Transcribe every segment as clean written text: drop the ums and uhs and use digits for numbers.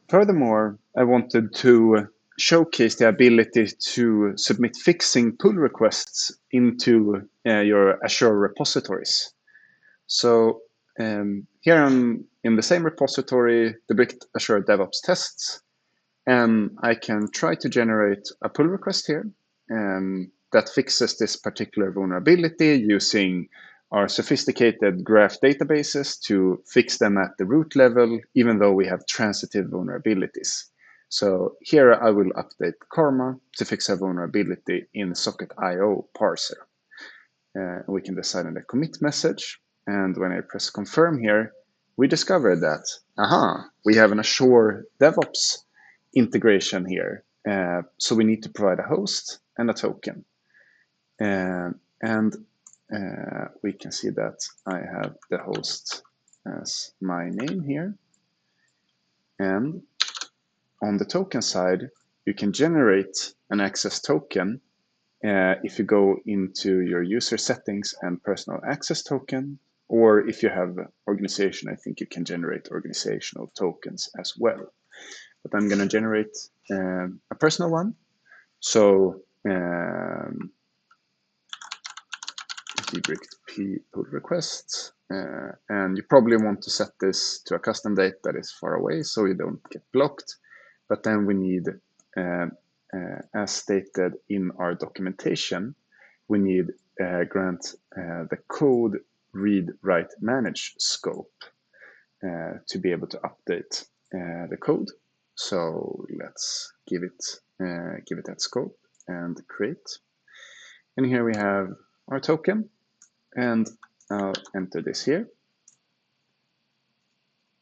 Furthermore, I wanted to showcase the ability to submit fixing pull requests into your Azure repositories. So here I'm in the same repository, Debricked Azure DevOps tests, and I can try to generate a pull request here that fixes this particular vulnerability using our sophisticated graph databases to fix them at the root level, even though we have transitive vulnerabilities. So here I will update Karma to fix a vulnerability in Socket.io parser. We can decide on the commit message. And when I press confirm here, we discover that, we have an Azure DevOps integration here. So we need to provide a host and a token. And we can see that I have the host as my name here. And on the token side, you can generate an access token if you go into your user settings and personal access token, or if you have organization, I think you can generate organizational tokens as well. But I'm going to generate a personal one. So Debricked P pull request. And you probably want to set this to a custom date that is far away so you don't get blocked. But then we need, as stated in our documentation, we need grant the code read write manage scope to be able to update the code. So let's give it that scope and create. And here we have our token, and I'll enter this here.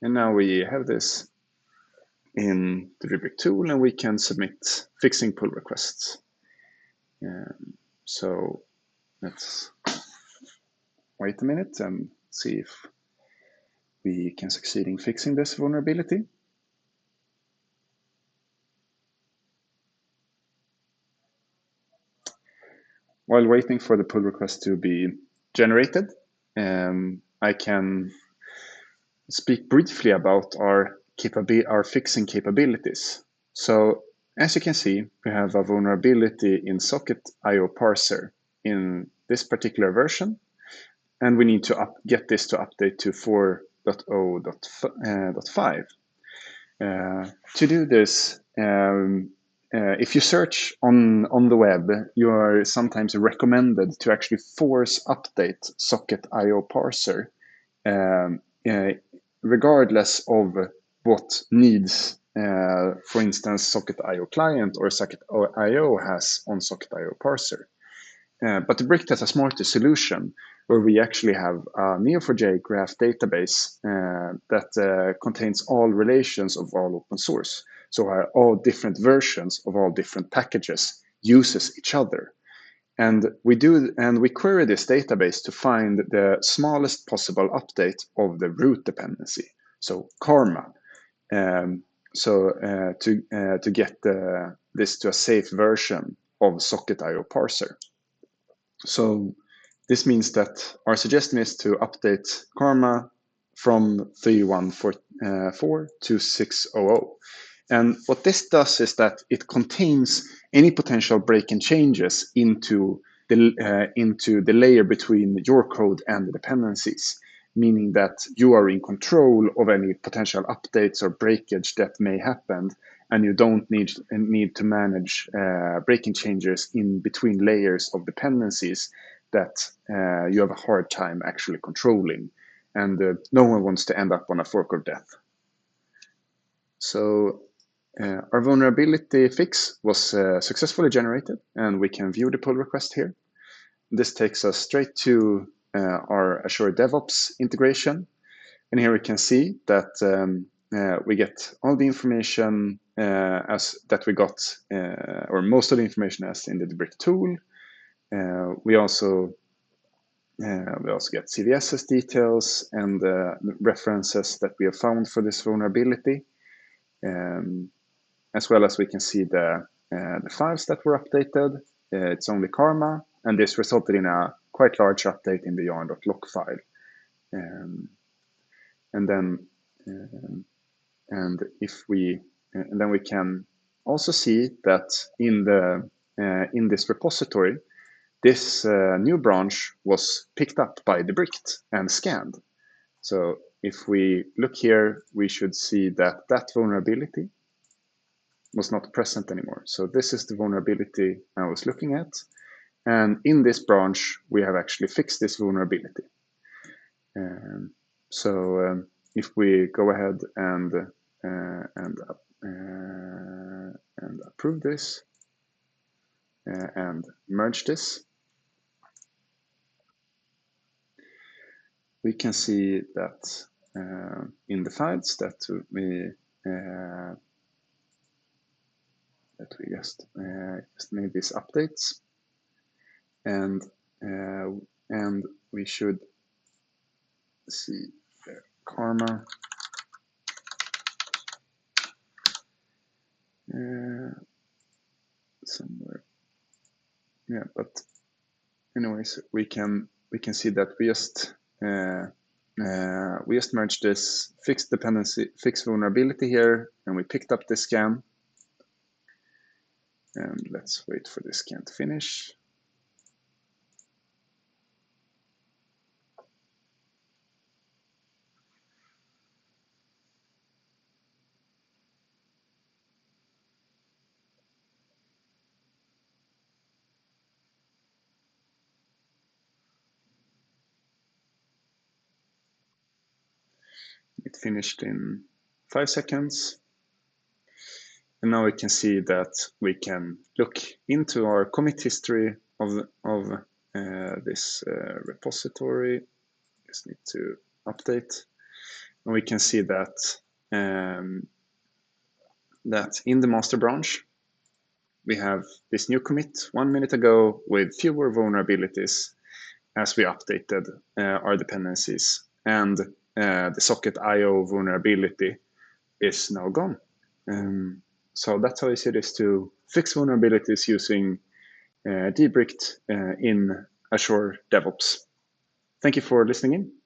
And now we have this in the Debricked tool, and we can submit fixing pull requests. So let's wait a minute and see if we can succeed in fixing this vulnerability. While waiting for the pull request to be generated, I can speak briefly about our fixing capabilities. So as you can see, we have a vulnerability in Socket.io parser in this particular version, and we need to get this to update to 4.0.5. To do this, if you search on the web, you are sometimes recommended to actually force update Socket.io parser, regardless of what needs, for instance, Socket.io client or Socket.io has on Socket.io parser. But Debricked has a smarter solution where we actually have a Neo4j graph database that contains all relations of all open source. So all different versions of all different packages uses each other. And we query this database to find the smallest possible update of the root dependency, so Karma. To get this to a safe version of Socket.io parser. So this means that our suggestion is to update Karma from 3144 to 600. And what this does is that it contains any potential break-in changes into the layer between your code and the dependencies, meaning that you are in control of any potential updates or breakage that may happen, and you don't need to manage breaking changes in between layers of dependencies that you have a hard time actually controlling. And no one wants to end up on a fork of death. So our vulnerability fix was successfully generated, and we can view the pull request here. This takes us straight to our Azure DevOps integration. And here we can see that we get all the information as that we got, or most of the information as in the Debricked tool. We also get CVSS details and references that we have found for this vulnerability, as well as we can see the files that were updated. It's only Karma, and this resulted in a quite large update in the yarn.log file. And if we And then we can also see that in this repository, this new branch was picked up by Debricked and scanned. So if we look here, we should see that that vulnerability was not present anymore. So this is the vulnerability I was looking at. And in this branch, we have actually fixed this vulnerability. So if we go ahead and approve this and merge this, we can see that in the files that we just made these updates, and we should see karma somewhere. Yeah, but anyways, we can see that we just merged this fixed dependency, fixed vulnerability here, and we picked up this scan. And let's wait for this scan to finish. It finished in 5 seconds. And now we can see that we can look into our commit history of this repository. Just need to update. And we can see that that in the master branch, we have this new commit 1 minute ago with fewer vulnerabilities as we updated our dependencies. And the socket IO vulnerability is now gone. So that's how easy it is to fix vulnerabilities using Debricked in Azure DevOps. Thank you for listening in.